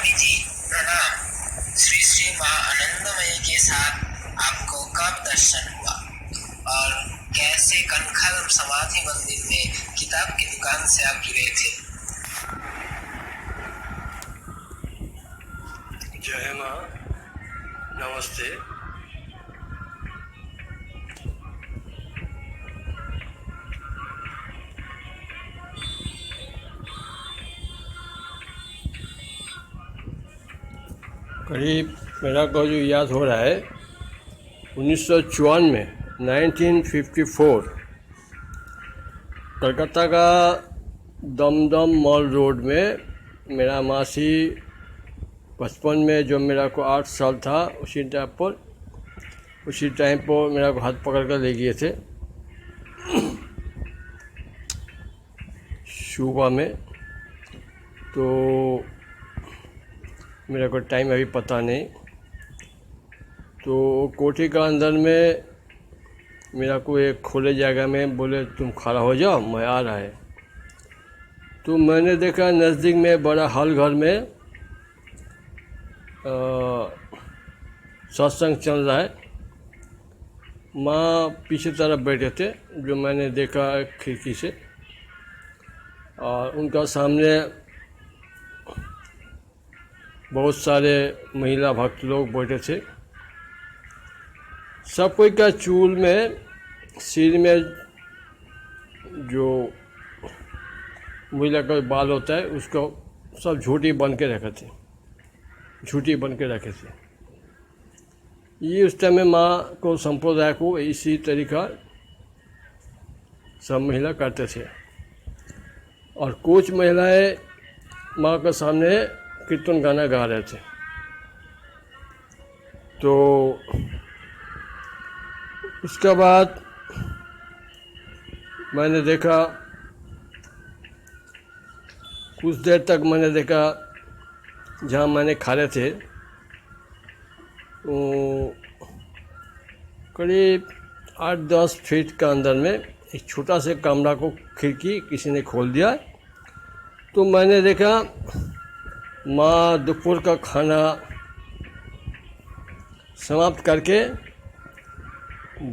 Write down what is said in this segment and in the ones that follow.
स्वामी जी प्रणाम। श्री श्री माँ आनंदमयी के साथ आपको कब दर्शन हुआ और कैसे कनखल समाधि मंदिर में किताब की दुकान से आप जुड़े थे? जय माँ, नमस्ते। करीब मेरा को जो याद हो रहा है 1954 में 1954 कलकत्ता का दमदम मॉल रोड में मेरा मासी बचपन में जो मेरा को 8 साल था उसी टाइम पर मेरा को हाथ पकड़ कर ले गए थे सुबह में। तो मेरा को टाइम अभी पता नहीं। तो कोठी का अंदर में मेरा को एक खुले जगह में बोले तुम खड़ा हो जाओ, मैं आ रहा है। तो मैंने देखा नज़दीक में बड़ा हॉल घर में सत्संग चल रहा है। माँ पीछे तरफ बैठे थे जो मैंने देखा खिड़की से, और उनका सामने बहुत सारे महिला भक्त लोग बैठे थे। सब कोई का चूल में सिर में जो महिला का बाल होता है उसको सब झूठी बन के रखे थे। ये उस टाइम में माँ को संप्रदाय को इसी तरीका सब महिला करते थे। और कुछ महिलाएं माँ के सामने कीर्तन गाना गा रहे थे। तो उसके बाद मैंने देखा, कुछ देर तक मैंने देखा जहाँ मैंने खड़े थे करीब 8-10 फीट का अंदर में एक छोटा से कमरा को खिड़की किसी ने खोल दिया। तो मैंने देखा माँ दोपहर का खाना समाप्त करके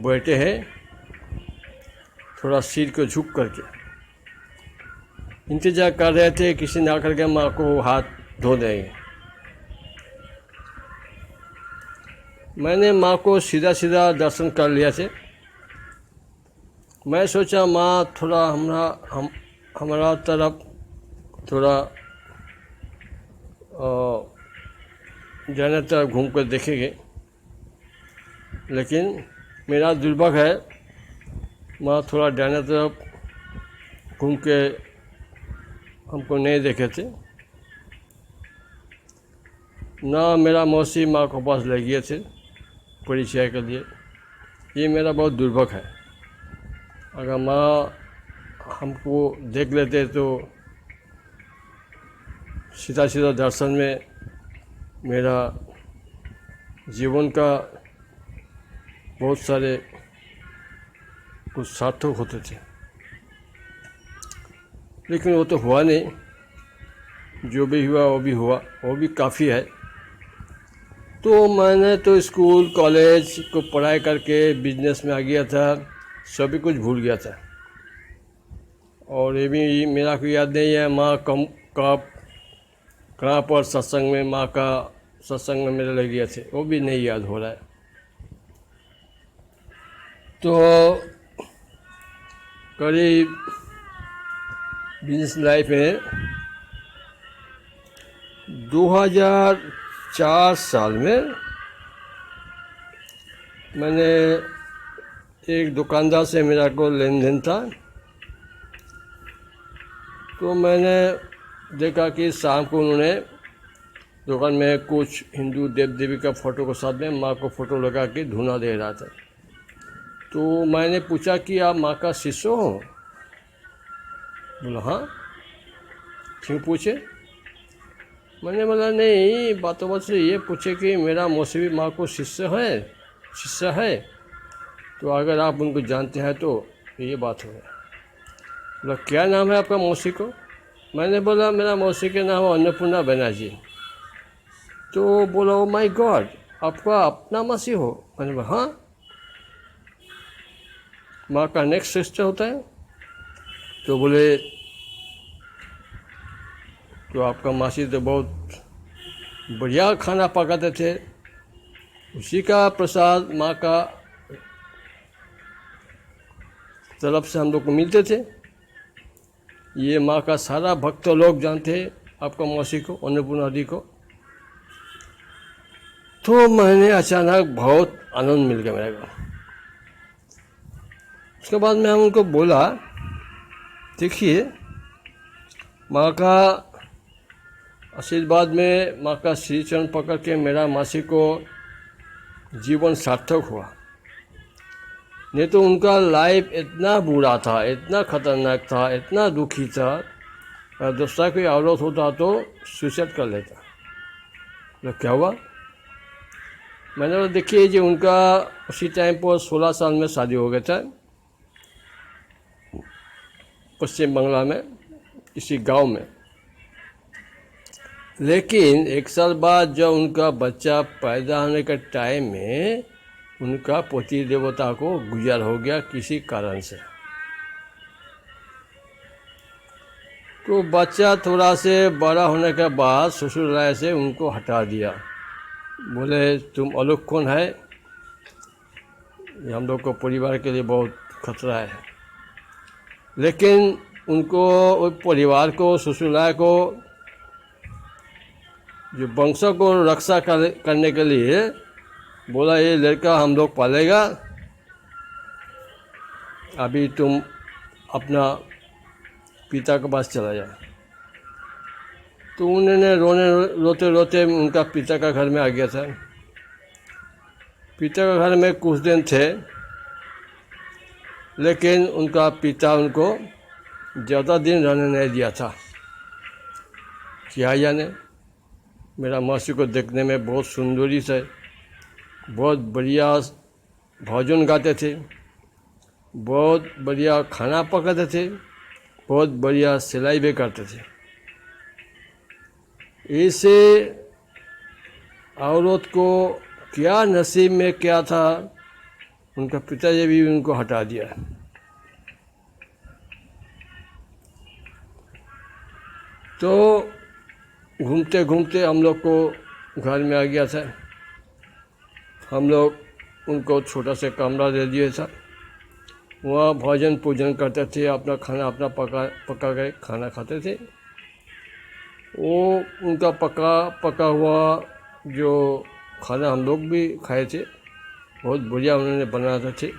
बैठे हैं, थोड़ा सिर को झुक करके इंतज़ार कर रहे थे किसी ने आकर के माँ को हाथ धो देंगे। मैंने माँ को सीधा सीधा दर्शन कर लिया थे। मैं सोचा माँ थोड़ा हमारा तरफ थोड़ा जाने तरफ घूम कर देखेंगे, लेकिन मेरा दुर्भाग्य है माँ थोड़ा डाने तरफ घूम के हमको नहीं देखे थे। ना मेरा मौसी माँ को पास ले गए थे परिचय के लिए। ये मेरा बहुत दुर्भाग्य है। अगर माँ हमको देख लेते तो सीधा सीधा दर्शन में मेरा जीवन का बहुत सारे कुछ सार्थक होते थे, लेकिन वो तो हुआ नहीं। जो भी हुआ वो भी काफ़ी है। तो मैंने तो स्कूल कॉलेज को पढ़ाई करके बिजनेस में आ गया था, सभी कुछ भूल गया था। और ये भी मेरा को याद नहीं है माँ कब कहाँ पर सत्संग में माँ का सत्संग में मेरे लग गया थे, वो भी नहीं याद हो रहा है। तो करीब बिजनेस लाइफ में 2004 साल में मैंने एक दुकानदार से मेरा को लेन देन था। तो मैंने देखा कि शाम को उन्होंने दुकान में कुछ हिंदू देव देवी का फ़ोटो के साथ में माँ को फ़ोटो लगा के धुना दे रहा था। तो मैंने पूछा कि आप माँ का शिष्य हो? बोला हाँ। क्यों पूछे? मैंने बोला नहीं, बातों से ये पूछे कि मेरा मौसवी माँ को शिष्य है, तो अगर आप उनको जानते हैं तो ये बात हो। बोला क्या नाम है आपका मौसी को? मैंने बोला मेरा मौसी के नाम है अन्नपूर्णा बनर्जी। तो बोला ओ माय गॉड, आपका अपना मासी हो? मैंने बोला हाँ, माँ का नेक्स्ट सिस्टर होता है। तो बोले तो आपका मासी तो बहुत बढ़िया खाना पकाते थे, उसी का प्रसाद माँ का तरफ से हम लोग को मिलते थे। ये माँ का सारा भक्त लोग जानते हैं आपका मौसी को, अन्नपूर्णा दी को। तो मैंने अचानक बहुत आनंद मिल गया मेरे को। उसके बाद मैं उनको बोला, देखिए माँ का आशीर्वाद में, माँ का श्री चरण पकड़ के मेरा मासी को जीवन सार्थक हुआ। नहीं तो उनका लाइफ इतना बुरा था, इतना खतरनाक था, इतना दुखी था, दूसरा कोई औरत होता तो सुसाइड कर लेता। तो क्या हुआ? मैंने बोला देखिए जी, उनका उसी टाइम पर 16 साल में शादी हो गया था, पश्चिम बंगाल में इसी गांव में। लेकिन 1 साल बाद जब उनका बच्चा पैदा होने के टाइम में उनका पति देवता को गुजर हो गया किसी कारण से। तो बच्चा थोड़ा से बड़ा होने के बाद ससुराल से उनको हटा दिया। बोले तुम अलग कौन है, ये हम लोग को परिवार के लिए बहुत खतरा है। लेकिन उनको, परिवार को, ससुराल को, जो वंश को रक्षा करने के लिए बोला ये लड़का हम लोग पालेगा, अभी तुम अपना पिता के पास चला जाए। तो उन्होंने रोते रोते उनका पिता का घर में आ गया था। पिता का घर में कुछ दिन थे, लेकिन उनका पिता उनको ज़्यादा दिन रहने नहीं दिया था। क्या जाने, मेरा मौसी को देखने में बहुत सुंदरी से, बहुत बढ़िया भजन गाते थे, बहुत बढ़िया खाना पकाते थे, बहुत बढ़िया सिलाई भी करते थे। ऐसे औरत को क्या नसीब में क्या था, उनका पिताजी भी उनको हटा दिया। तो घूमते घूमते हम लोग को घर में आ गया था। हम लोग उनको छोटा सा कमरा दे दिया था, वहाँ भोजन पूजन करते थे, अपना खाना अपना पका के खाना खाते थे। वो उनका पका हुआ जो खाना हम लोग भी खाए थे, बहुत बढ़िया उन्होंने बनाते थे।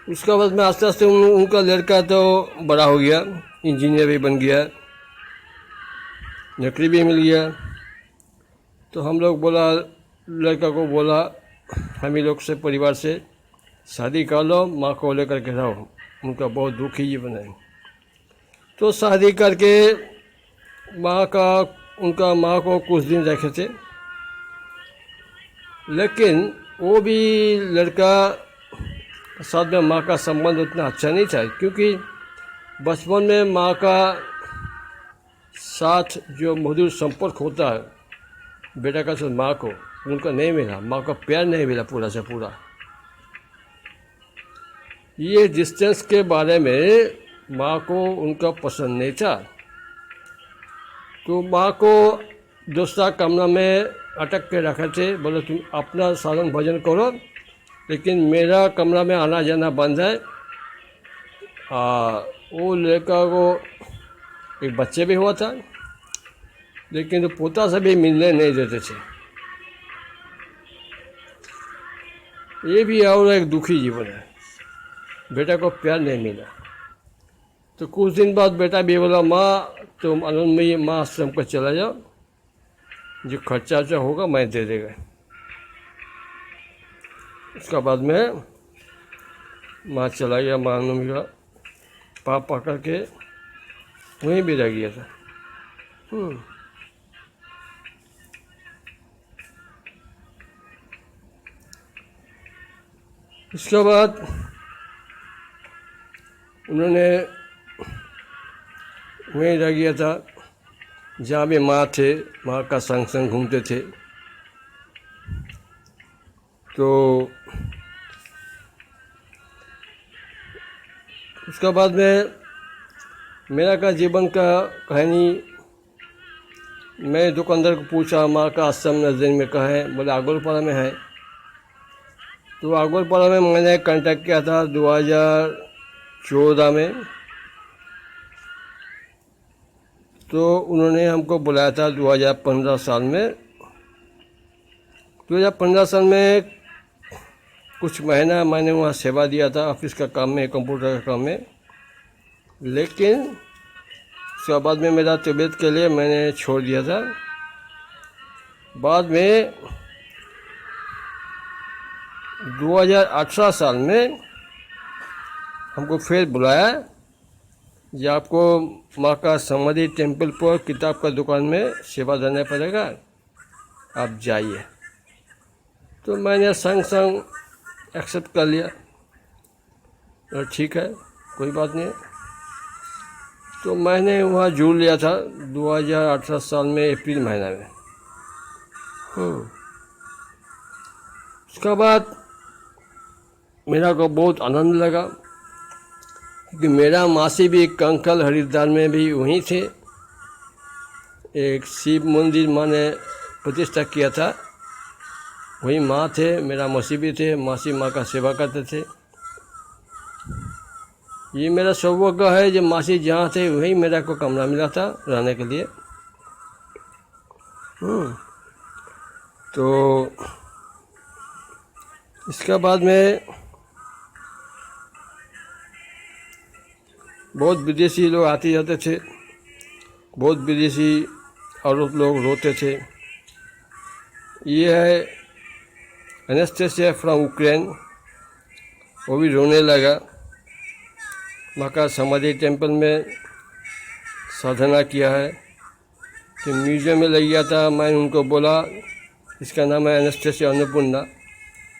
उसका बाद में आस्ते आस्ते उनका लड़का तो बड़ा हो गया, इंजीनियर भी बन गया, नौकरी भी मिल गया। तो हम लोग बोला, लड़का को बोला, हम ही लोग से परिवार से शादी कर लो, माँ को लेकर के रहो, उनका बहुत दुखी जीवन है। तो शादी करके उनका माँ को कुछ दिन रखे थे, लेकिन वो भी लड़का साथ में माँ का संबंध उतना अच्छा नहीं था, क्योंकि बचपन में माँ का साथ जो मधुर संपर्क होता है बेटा का साथ माँ को, उनका नहीं मिला, माँ का प्यार नहीं मिला पूरा से पूरा। ये डिस्टेंस के बारे में माँ को उनका पसंद नहीं था। तो माँ को दूसरा कमरा में अटक के रखे थे, बोले तुम अपना साधन भजन करो, लेकिन मेरा कमरा में आना जाना बंद है। वो लड़का को एक बच्चे भी हुआ था, लेकिन तो पोता से भी मिलने नहीं देते थे। ये भी और एक दुखी जीवन है, बेटा को प्यार नहीं मिला। तो कुछ दिन बाद बेटा भी बोला, माँ तुम आनंदमयी माँ आश्रम को चला जाओ, जो खर्चा होगा मैं दे देगा। उसका बाद में माँ चला गया, माँ आनंदमयी का पाप पकड़ के वहीं भी रह गया था। इसके बाद उन्होंने वहीं रह गया था। जहाँ भी माँ थे, माँ का संग संग घूमते थे। तो उसके बाद में मेरा का जीवन का कहानी, मैं दुकानदार को पूछा माँ का आश्रम नजदीक में कहाँ है, बोले आगोलपाड़ा में है। तो आगोलपाड़ा में मैंने कांटेक्ट किया था 2014 में। तो उन्होंने हमको बुलाया था 2015 साल में। 2015 साल में कुछ महीना मैंने वहाँ सेवा दिया था ऑफिस का काम में, कंप्यूटर का काम में। लेकिन उसके बाद में मेरा तबीयत के लिए मैंने छोड़ दिया था। बाद में 2018 साल में हमको फिर बुलाया कि आपको माँ का समाधि टेम्पल पर किताब का दुकान में सेवा देना पड़ेगा, आप जाइए। तो मैंने संग संग एक्सेप्ट कर लिया और ठीक है, कोई बात नहीं। तो मैंने वहाँ जुड़ लिया था 2018 साल में अप्रैल महीना में। उसके बाद मेरा को बहुत आनंद लगा, क्योंकि मेरा मासी भी कंकल हरिद्वार में भी वहीं थे। एक शिव मंदिर माँ ने प्रतिष्ठा किया था, वही माँ थे, मेरा मौसी भी थे। मासी माँ का सेवा करते थे। ये मेरा सौभाग्य है जो मासी जहाँ थे वहीं मेरा को कमरा मिला था रहने के लिए। तो इसके बाद में बहुत विदेशी लोग आते जाते थे, बहुत विदेशी औरत लोग रोते थे। ये है एनेस्थेसिया फ्रॉम यूक्रेन, वो भी रोने लगा। माँ का समाधि टेम्पल में साधना किया है। तो म्यूजियम में ले गया था, मैंने उनको बोला इसका नाम है एनेस्थेसिया अन्नपूर्णा,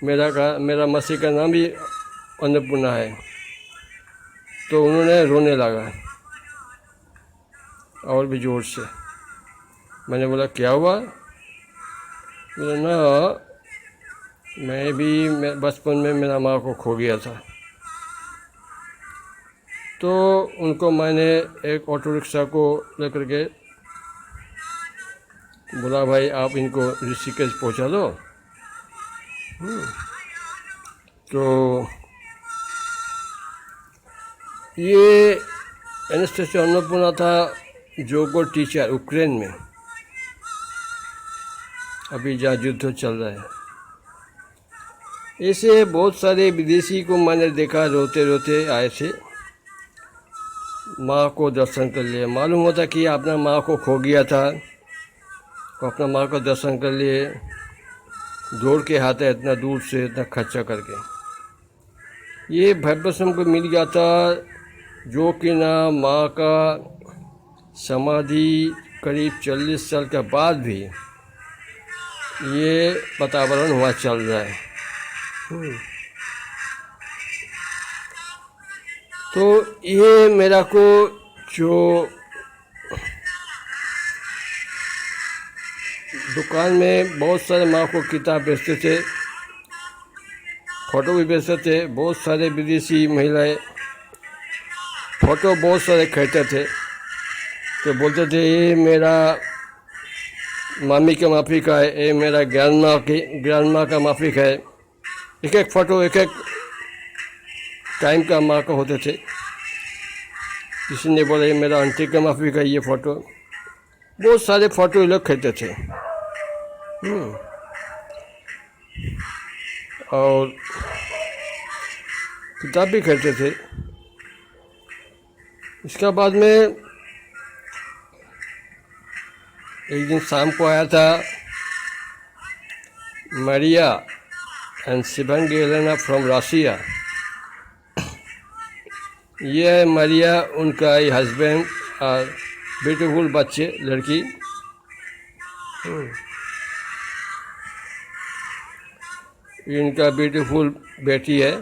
मेरा मसीह का नाम भी अन्नपूर्णा है। तो उन्होंने रोने लगा और भी ज़ोर से। मैंने बोला क्या हुआ? बोला ना, मैं बचपन में मेरा माँ को खो गया था। तो उनको मैंने एक ऑटो रिक्शा को लेकर के बोला भाई आप इनको ऋषिकेश पहुंचा दो। तो ये एनेस्थेसिया अन्नपूर्णा था जोगो टीचर यूक्रेन में, अभी जहाँ युद्ध चल रहा है। ऐसे बहुत सारे विदेशी को मैंने देखा रोते रोते आए थे, माँ को दर्शन कर लिए। मालूम होता कि अपना माँ को खो गया था, तो अपना माँ को दर्शन कर लिए, दौड़ के आते इतना दूर से, इतना खर्चा करके। ये भव्य को मिल गया था, जो कि ना माँ का समाधि करीब 40 साल के बाद भी ये वातावरण वहाँ चल रहा है। तो ये मेरा को जो दुकान में बहुत सारे माँ को किताब बेचते थे, फ़ोटो भी बेचते थे। बहुत सारे विदेशी महिलाएं फ़ोटो बहुत सारे खरीदते थे। तो बोलते थे ये मेरा मामी का माफिक है, ये मेरा ग्रैंड माँ का माफिक है। एक एक फ़ोटो एक एक टाइम का माँ का होते थे। किसी ने बोला ये मेरा आंटी का माफिक है, ये फ़ोटो। बहुत सारे फ़ोटो ये लोग खरीदते थे। और किताब भी खरीदते थे। इसके बाद में एक दिन शाम को आया था Maria and Shivangi Elena from Russia. ये है मारिया, उनका ये हस्बैंड और ब्यूटीफुल बच्चे, लड़की। इनका ब्यूटीफुल बेटी है।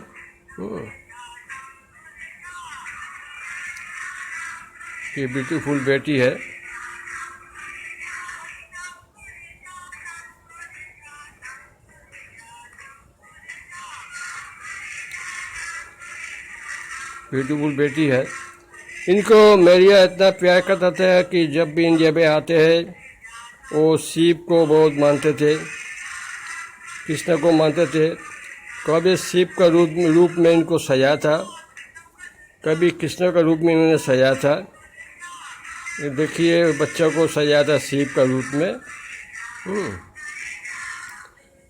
ये ब्यूटीफुल बेटी है। ब्यूटीफुल बेटी है। इनको मैरिया इतना प्यार करता था कि जब भी इंडिया में आते हैं वो शिव को बहुत मानते थे, कृष्ण को मानते थे। कभी शिव का रूप में इनको सजाया था, कभी कृष्ण का रूप में इन्होंने सजाया था। ये देखिए बच्चों को सजाया था शिव का रूप में।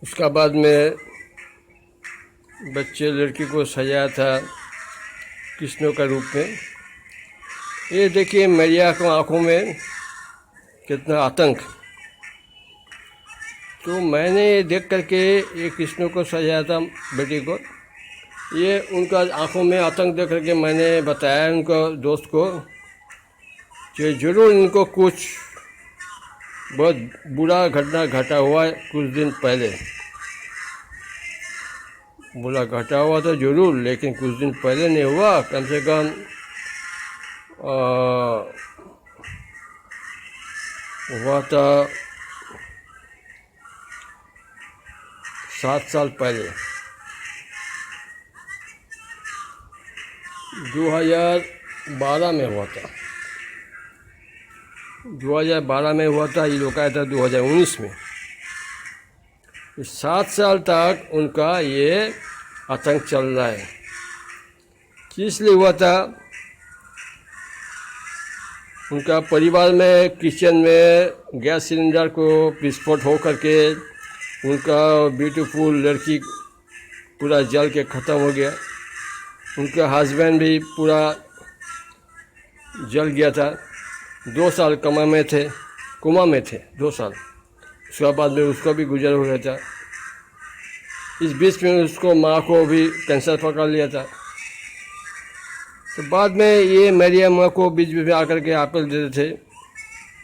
उसका बाद में बच्चे लड़की को सजाया था कृष्ण का रूप में। ये देखिए मैरिया को आँखों में कितना आतंक। तो मैंने ये देख करके ये कृष्ण को सजाया था बेटी को। ये उनका आँखों में आतंक देख करके मैंने बताया उनका दोस्त को कि ज़रूर इनको कुछ बहुत बुरा घटना घटा हुआ है कुछ दिन पहले। बुरा घटा हुआ तो ज़रूर, लेकिन कुछ दिन पहले नहीं हुआ, कम से कम हुआ था 7 साल पहले। 2012 में हुआ था। 2012 में हुआ था, ये लोग आया था 2019 में। 7 साल तक उनका ये आतंक चल रहा है। किस लिए हुआ था? उनका परिवार में किचन में गैस सिलेंडर को विस्फोट हो करके उनका ब्यूटीफुल लड़की पूरा जल के ख़त्म हो गया। उनका हस्बैंड भी पूरा जल गया था। 2 साल कोमा में थे 2 साल। उसके बाद में उसका भी गुजर हो गया था। इस बीच में उसको माँ को भी कैंसर पकड़ लिया था। तो बाद में ये मेरी माँ को बीच में आकर के एप्पल देते थे।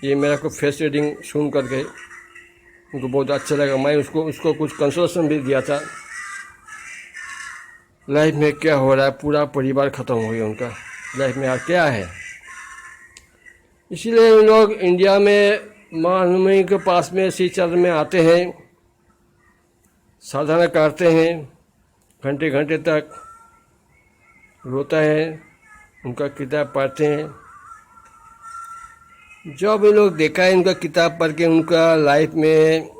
ये मेरा को फेस रीडिंग सुन करके उनको बहुत अच्छा लगा। मैं उसको कुछ कंसोलेशन भी दिया था। लाइफ में क्या हो रहा है, पूरा परिवार ख़त्म हो गया उनका। लाइफ में क्या है, इसीलिए उन लोग इंडिया में माँ हनुमई के पास में श्री चरण में आते हैं, साधना करते हैं, घंटे घंटे तक रोता है, उनका किताब पढ़ते हैं। जब ये लोग देखा है उनका किताब पढ़ के उनका लाइफ में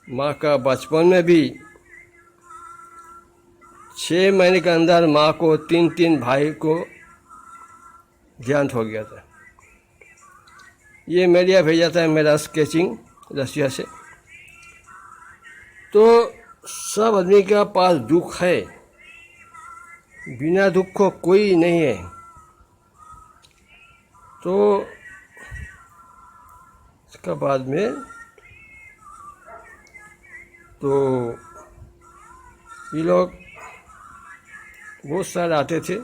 माँ का बचपन में भी 6 महीने के अंदर माँ को 3 भाई को देहांत हो गया था। ये मेरिया भेजा था मेरा स्केचिंग रशिया से। तो सब आदमी के पास दुख है, बिना दुख को कोई नहीं है। तो इसका बाद में तो ये लोग बहुत सारे आते थे।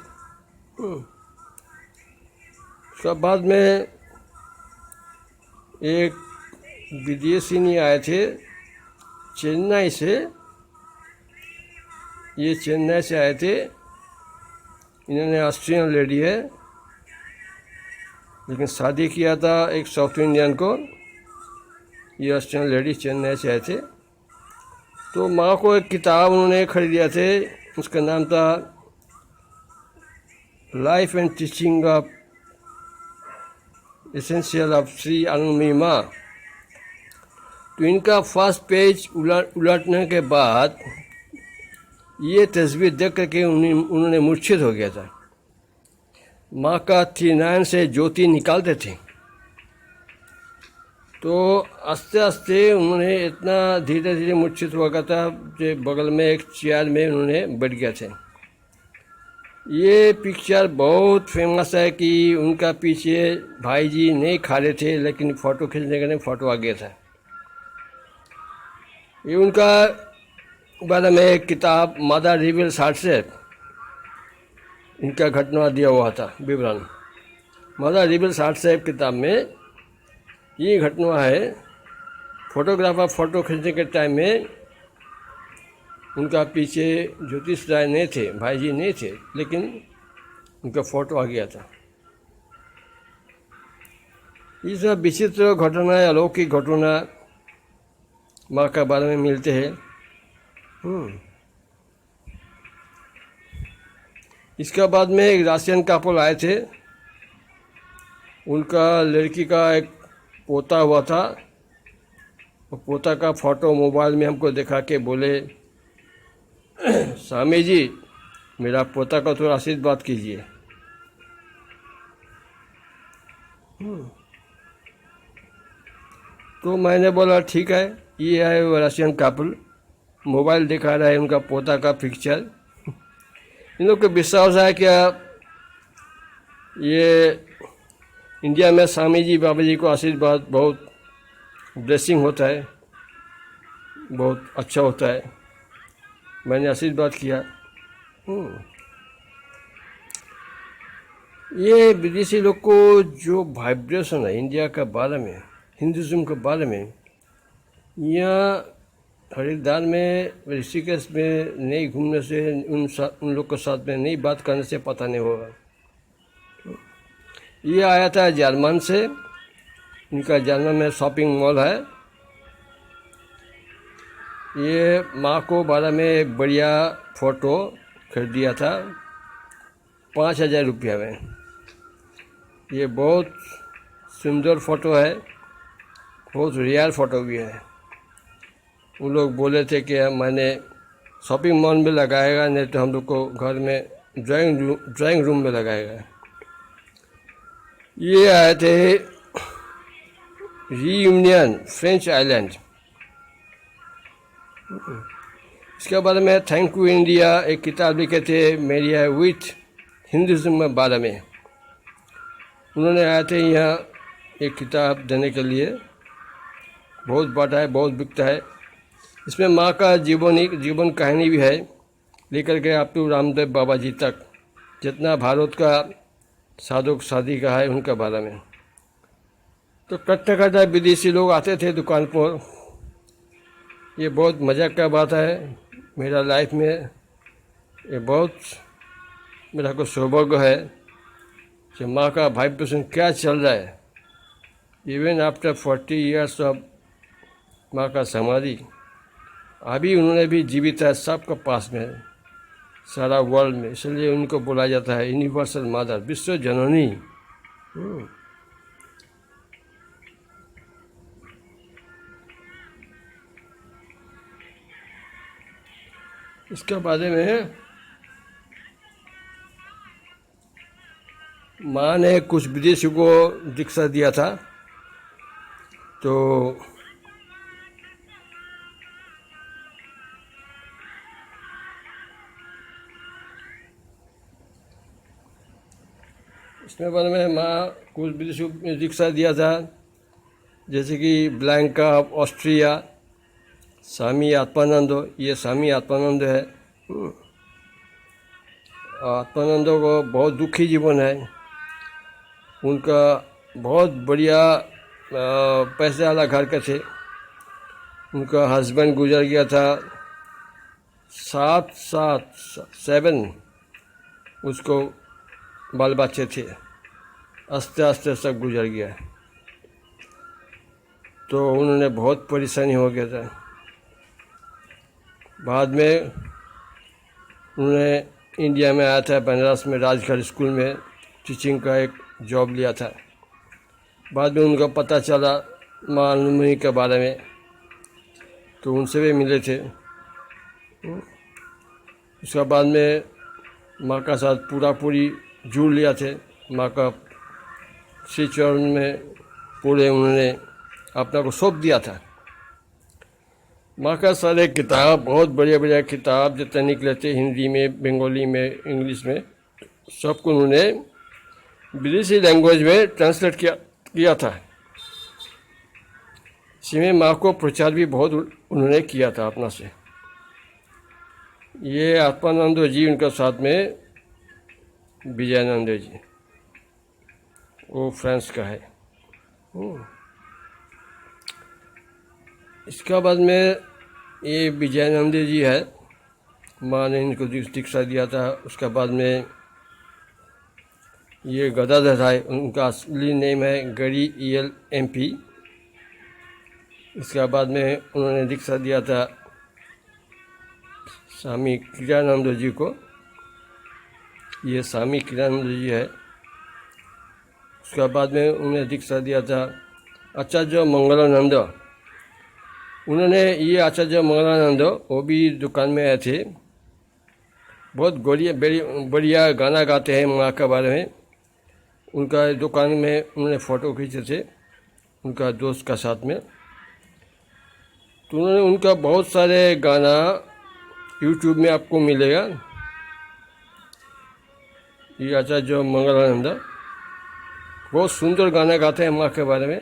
उसका बाद में एक विदेशी नहीं आए थे चेन्नई से। ये चेन्नई से आए थे। इन्होंने ऑस्ट्रियन लेडी है, लेकिन शादी किया था एक साउथ इंडियन को। ये ऑस्ट्रियन लेडी चेन्नई से आए थे। तो माँ को एक किताब उन्होंने खरीद दिया थे। उसका नाम था life and teaching of essential of Shri Anandamayi Ma. तो इनका फर्स्ट पेज उलटने के बाद ये तस्वीर देख करके उन्होंने मूर्छित हो गया था। माँ का त्रिनयन से ज्योति निकालते थे। तो आस्ते आस्ते उन्होंने इतना धीरे धीरे मूर्छित हो गया था कि बगल में एक चेयर में उन्होंने बैठ गया थे। ये पिक्चर बहुत फेमस है कि उनका पीछे भाई जी नहीं खा रहे थे, लेकिन फ़ोटो खींचने के लिए फ़ोटो आ गया था। ये उनका बारे में एक किताब मदर रिवील्स हरसेल्फ, इनका घटना दिया हुआ था विवरण। मदर रिवील्स हरसेल्फ किताब में ये घटना है। फोटोग्राफर फ़ोटो खींचने के टाइम में उनका पीछे ज्योतिष राय नहीं थे, भाई जी नहीं थे, लेकिन उनका फ़ोटो आ गया था। ये सब विचित्र घटना, अलौकिक घटना माँ के बारे में मिलते हैं। इसके बाद में एक राशियन कपल आए थे, उनका लड़की का एक पोता हुआ था। और पोता का फ़ोटो मोबाइल में हमको दिखा के बोले, स्वामी जी मेरा पोता का थोड़ा आशीर्वाद कीजिए। तो मैंने बोला ठीक है, ये है वो रशियन कपल, मोबाइल दिखा रहा है उनका पोता का पिक्चर। इन लोग को विश्वास है क्या ये इंडिया में स्वामी जी बाबा जी को आशीर्वाद बहुत ब्लेसिंग होता है, बहुत अच्छा होता है। मैंने आशीर्वाद किया। ये विदेशी लोग को जो वाइब्रेशन है इंडिया के बारे में, हिंदुज़म के बारे में, यहाँ हरिद्वार में ऋषिकेश में नहीं घूमने से, उन लोग के साथ में नहीं बात करने से पता नहीं होगा। ये आया था जर्मन से, इनका जर्मन में शॉपिंग मॉल है। ये माँ को बारे में एक बढ़िया फ़ोटो खरीद दिया था 5,000 रुपया में। ये बहुत सुंदर फ़ोटो है, बहुत रियल फ़ोटो भी है। उन लोग बोले थे कि मैंने शॉपिंग मॉल में लगाएगा, नहीं तो हम लोग को घर में ड्राइंग रूम में लगाएगा। ये आए थे रीयूनियन फ्रेंच आइलैंड। इसके बारे में थैंक यू इंडिया एक किताब लिखे थे मेरी है विथ हिंदुज़म के बारे में। उन्होंने आए थे यहाँ एक किताब देने के लिए, बहुत बड़ा है, बहुत बिकता है। इसमें माँ का जीवन कहानी भी है, लेकर के आप तो रामदेव बाबा जी तक, जितना भारत का साधक साधी का है उनके बारे में। तो कट्टा विदेशी लोग आते थे दुकान पर। ये बहुत मज़ा का बात है मेरा लाइफ में, ये बहुत मेरा को सौभाग्य है कि माँ का वाइब्रेशन क्या चल रहा है। इवन आफ्टर 40 ईयर्स ऑफ माँ का समाधि अभी उन्होंने भी जीवित है सबके पास में, सारा वर्ल्ड में। इसलिए उनको बोला जाता है यूनिवर्सल मदर, विश्व जननी। इसके बारे में माँ ने कुछ विदेशियों को दीक्षा दिया था। तो इसमें बारे में माँ कुछ विदेशियों को दीक्षा दिया था, जैसे कि Blanca of Austria, Swami Atmanand. ये स्वामी आत्मानंद है। आत्मानंद को बहुत दुखी जीवन है, उनका बहुत बढ़िया पैसे वाला घर के थे। उनका हस्बैंड गुजर गया था, 7 उसको बाल बच्चे थे, आस्ते आस्ते सब गुजर गया। तो उन्होंने बहुत परेशानी हो गया था। बाद में उन्होंने इंडिया में आया था, बनारस में राजगढ़ स्कूल में टीचिंग का एक जॉब लिया था। बाद में उनको पता चला माँ अनुमनी के बारे में, तो उनसे भी मिले थे। उसके बाद में माँ का साथ पूरी जुड़ लिया थे। माँ का श्री चरण में पूरे उन्होंने अपना को सौंप दिया था। माँ का सारे किताब, बहुत बढ़िया किताब जितने निकले थे, हिंदी में, बंगाली में, इंग्लिश में, सबको उन्होंने विदेशी लैंग्वेज में ट्रांसलेट किया था। इसमें माँ को प्रचार भी बहुत उन्होंने किया था अपना से। ये आत्मानंद जी उनका साथ में विजयानंद जी, वो फ्रांस का है। इसका बाद में ये विजयानंद जी है, माँ ने इनको दीक्षा दिया था। उसके बाद में ये गदाधर है, उनका असली नेम है गरी EL MP। इसके बाद में उन्होंने दीक्षा दिया था स्वामी क्रियानंद जी को। ये स्वामी किरानंद जी है। उसके बाद में उन्हें दीक्षा दिया था आचार्य मंगलानंद। उन्होंने ये आचार्य मंगलानंद वो भी दुकान में आए थे। बहुत बढ़िया गाना गाते हैं माँ के बारे में। उनका दुकान में उन्होंने फ़ोटो खींचे थे उनका दोस्त का साथ में। तो उन्होंने उनका बहुत सारे गाना यूट्यूब में आपको मिलेगा। ये आचार्य मंगलानंद बहुत सुंदर गाना गाते हैं माँ के बारे में।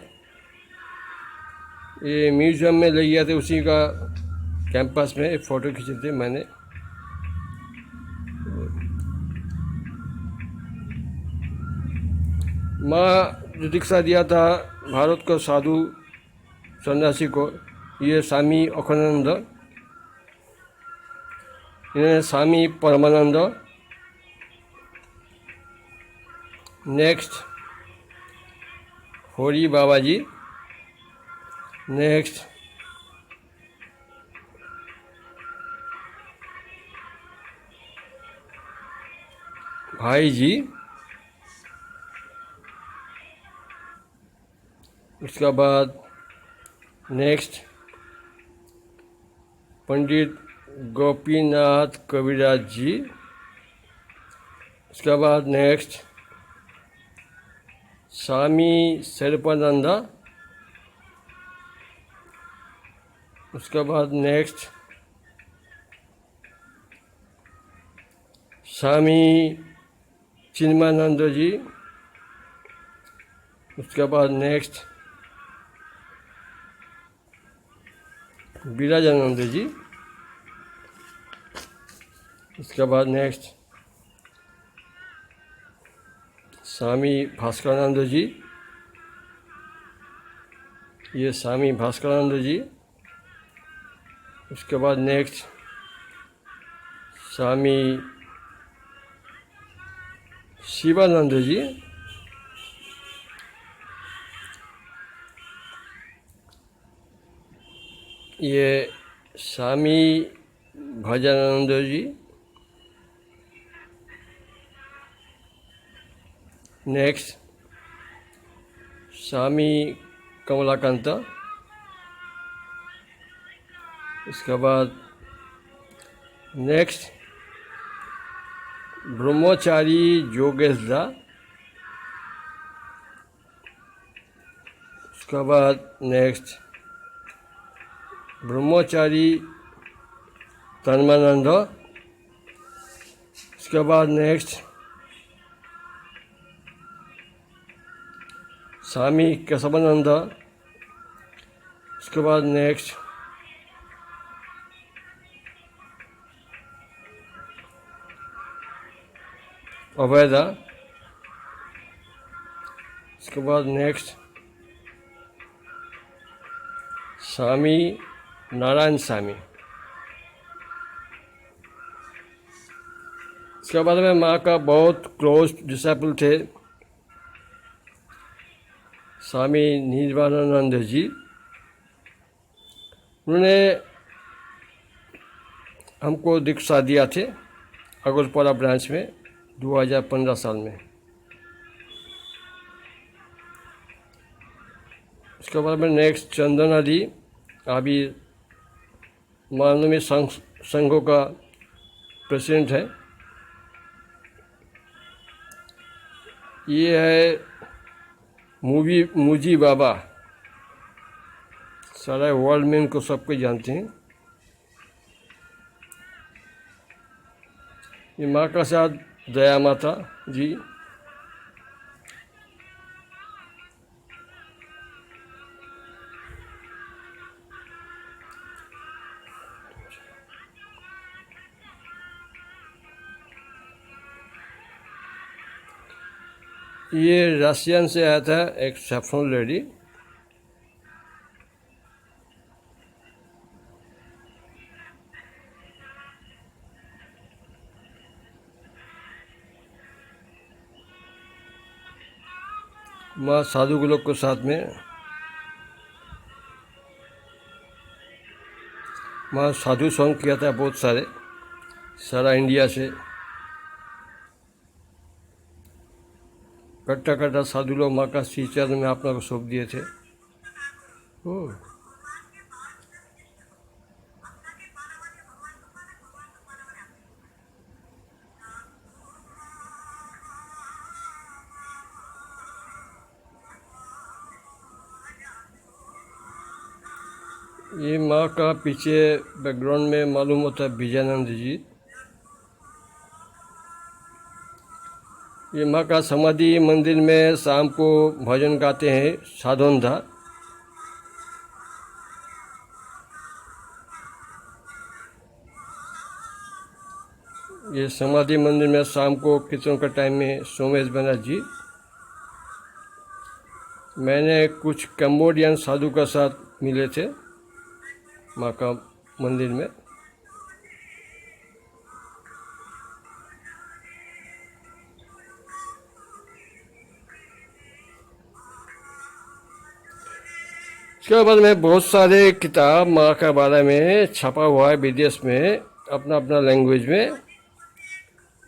ये म्यूजियम में ले गया थे, उसी का कैंपस में फ़ोटो खींचे थे मैंने। माँ जो दीक्षा दिया था भारत को साधु सन्यासी को, ये स्वामी अखंडानंद, इन्हें स्वामी परमानंद। नेक्स्ट होरी बाबा जी। नेक्स्ट भाई जी। उसके बाद नेक्स्ट पंडित गोपीनाथ कविराज जी। उसके बाद नेक्स्ट स्वामी सर्पानंद। उसके बाद नेक्स्ट स्वामी चिन्मयानंद जी। उसके बाद नेक्स्ट विराजानंद जी। उसके बाद नेक्स्ट स्वामी भास्करानंद जी। ये स्वामी भास्करानंद जी। उसके बाद नेक्स्ट स्वामी शिवानंद जी। ये स्वामी भजनानंद जी। नेक्स्ट स्वामी कमलाकांत। इसके बाद नेक्स्ट ब्रह्मचारी योगेश दा। उसके बाद नेक्स्ट ब्रह्मचारी तन्मानंद। उसके बाद नेक्स्ट स्वामी केशवानंद। उसके बाद नेक्स्ट अभयदा। उसके बाद नेक्स्ट स्वामी नारायण स्वामी। इसके बाद में माँ का बहुत क्लोज डिसाइपल थे स्वामी निर्वाणानंद जी। उन्होंने हमको दीक्षा दिया थे अगरपाड़ा ब्रांच में 2015 साल में। उसके बाद में नेक्स्ट चंदना दी, अभी मानवीय संघों का प्रेसिडेंट है। ये है मुजी बाबा, सारा वर्ल्ड में इनको सबको जानते हैं। ये माँ का साथ दया माता जी। ये रशियन से आया था एक सैफरन लेडी। माँ साधु लोग के साथ में माँ साधु सॉन्ग किया था बहुत सारे, सारा इंडिया से। कट्टा कट्टा साधु लोग माँ का श्री चरण में अपना को सौंप दिए थे। ये माँ का पीछे बैकग्राउंड में मालूम होता है विजयानंद जी। ये माँ का समाधि मंदिर में शाम को भजन गाते हैं साधुंधा। ये समाधि मंदिर में शाम को कीर्तन का टाइम में सोमेश बनर्जी। मैंने कुछ कंबोडियन साधु का साथ मिले थे माँ का मंदिर में। इसके बाद में बहुत सारे किताब माँ के बारे में छपा हुआ है विदेश में, अपना अपना लैंग्वेज में।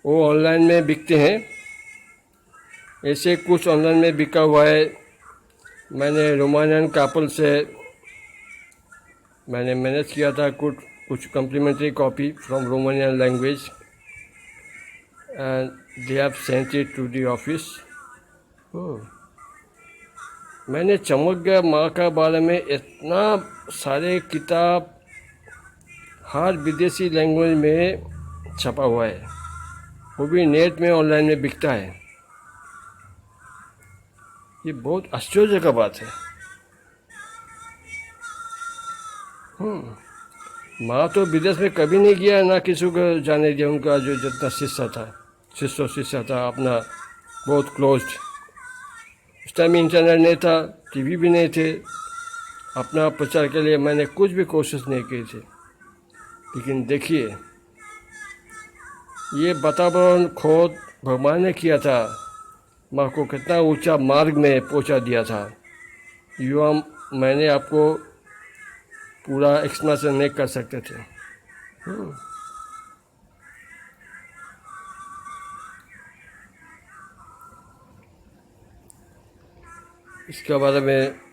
वो ऑनलाइन में बिकते हैं। ऐसे कुछ ऑनलाइन में बिका हुआ है। मैंने रोमानियन कपल से मैंने मैनेज किया था कुछ complimentary copy from Romanian language and they have sent it to the office. मैंने चमक गया माँ का बारे में इतना सारे किताब हर विदेशी लैंग्वेज में छपा हुआ है, वो भी नेट में ऑनलाइन में बिकता है। ये बहुत आश्चर्य का बात है। माँ तो विदेश में कभी नहीं गया, ना किसी को जाने दिया। उनका जो जितना शिष्य था अपना बहुत क्लोज। उस टाइम इंटरनेट नहीं था, टीवी भी नहीं थे। अपना प्रचार के लिए मैंने कुछ भी कोशिश नहीं की थी। लेकिन देखिए, ये वातावरण खोद भगवान ने किया था, माँ को कितना ऊंचा मार्ग में पहुंचा दिया था। युवा मैंने आपको पूरा एक्सप्लेनेशन नहीं कर सकते थे। इसके बारे में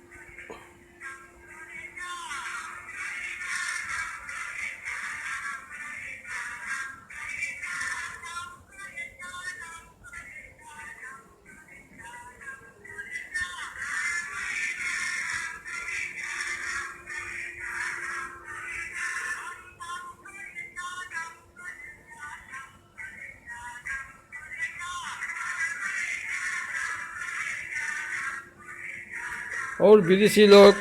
और विदेशी लोग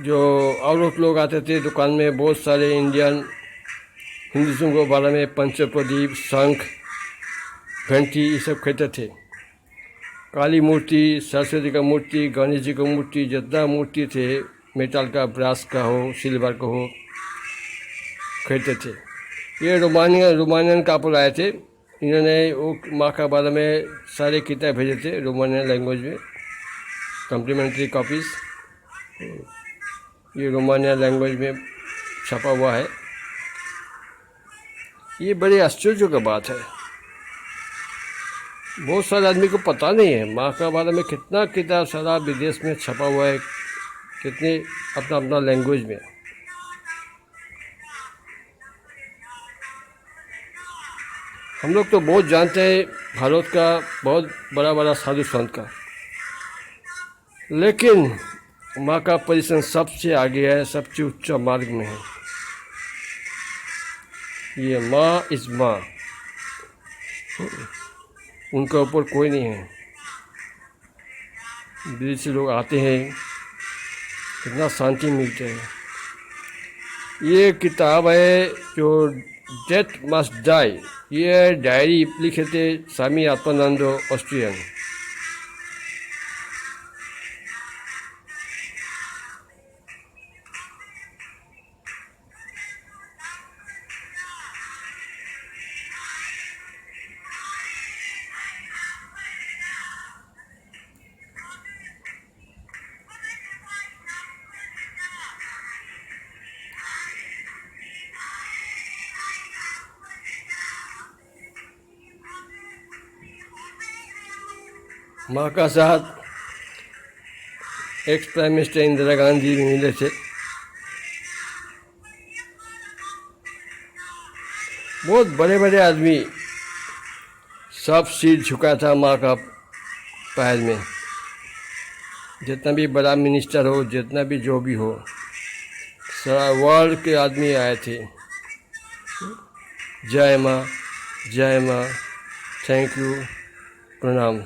जो औरत लोग आते थे दुकान में, बहुत सारे इंडियन हिंदुओं के बारे में पंचप्रदीप, शंख, घंटी ये सब खरीदते थे। काली मूर्ति, सरस्वती का मूर्ति, गणेश जी का मूर्ति, जितना मूर्ति थे मेटल का, ब्रास का हो, सिल्वर का हो, खरीदते थे। ये रोमानियन कपल आए थे। इन्होंने वो माँ का बारे में सारे किताब भेजे थे रोमानियन लैंग्वेज में, कम्प्लीमेंट्री कॉपीज़। ये रोमानियन लैंग्वेज में छपा हुआ है। ये बड़े आश्चर्य का बात है। बहुत सारे आदमी को पता नहीं है माँ का बारे में कितना किताब सारा विदेश में छपा हुआ है, कितने अपना अपना लैंग्वेज में। हम लोग तो बहुत जानते हैं भारत का बहुत बड़ा बड़ा साधु संत का, लेकिन माँ का पोजीशन सबसे आगे है, सबसे उच्च मार्ग में है। ये माँ इस माँ, उनके ऊपर कोई नहीं है। विदेशी लोग आते हैं, कितना शांति मिलती है। ये किताब है जो डेथ मस्ट डाई, ये डायरी लिखे थे स्वामी आत्मानंद ऑस्ट्रियन। माँ का साथ ex prime minister Indira Gandhi भी मिले थे। बहुत बड़े बड़े आदमी, सब सिर झुका था माँ का पैर में। जितना भी बड़ा मिनिस्टर हो, जितना भी जो भी हो, सारा वर्ल्ड के आदमी आए थे। जय माँ, जय माँ, थैंक यू, प्रणाम।